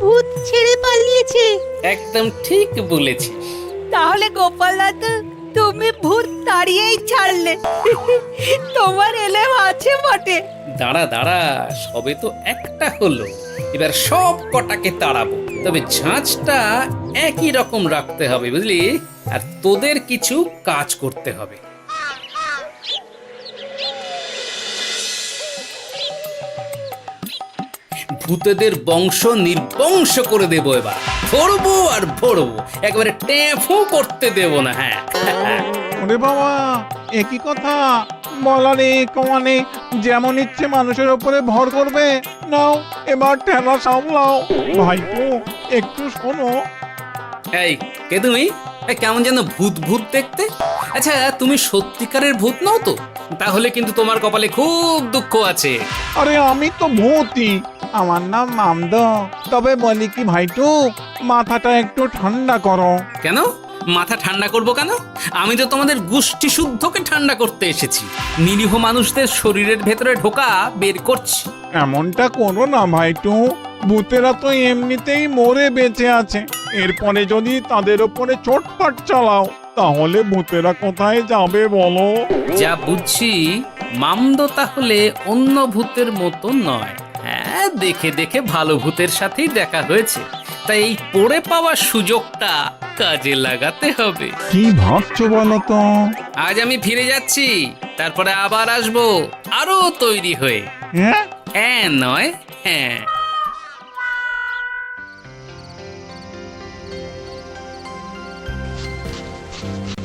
ভূত ছেড়ে পালিয়েছে। একদম ঠিক বলেছিস। তাহলে গোপাল দাদু তুমি ভূত তাড়িয়েই ছাড়লে। তোমার এলেম আছে বটে। দাঁড়া দাঁড়া, সবে তো একটা হলো, এবার সব কটাকে তাড়াবো। তবে ঝাঁঝটা একই রকম রাখতে হবে বুঝলি, আর তোদের কিছু কাজ করতে হবে। ভূতেদের বংশ নির্বংশ করে দেবো এবার, ভরবো আর ভরবো, একবারে ট্যাফও করতে দেব না। হ্যাঁ ওরে বাবা, একই কথা বলা নেই কমা নেই, যেমন ইচ্ছে মানুষের উপরে ভর করবে। নাও এবার ঠেলা সামলাও। ভাইপো একটু শোনো। এই কে তুমি? কেমন যেন ভূত ভূত দেখতে। আচ্ছা তুমি সত্যিকারের ভূত নও তো? তাহলে কিন্তু তোমার কপালে খুব দুঃখ আছে। আরে আমি তো ভূতই, আমার নাম মামদ। তবে বলি কি ভাইটু, মাথাটা একটু ঠান্ডা করো। কেন মাথা ঠান্ডা করব কেন? আমি তো তোমাদের গোষ্ঠী শুদ্ধকে ঠান্ডা করতে এসেছি, নিরীহ মানুষদের শরীরের ভেতরে ঢোকা বের করছি। এমনটা করো না ভাইটু, ভূতেরা তো এমনিতেই মরে বেঁচে আছে, এরপরে যদি তাদের ওপরে চোটপাট চালাও তাহলে ভূতেরা কোথায় যাবে বলো? যা বুঝছি মামদো তাহলে অন্য ভূতের মতো নয়। হ্যাঁ, দেখে দেখে ভালো ভূতের সাথেই দেখা হয়েছে, তাই এই পড়ে পাওয়ার সুযোগটা কাজে লাগাতে হবে। কি ভাবছো বলো তো? আজ আমি ফিরে যাচ্ছি, তারপরে আবার আসবো আরো তৈরি হয়ে। হ্যাঁ, হ্যাঁ নয় হ্যাঁ।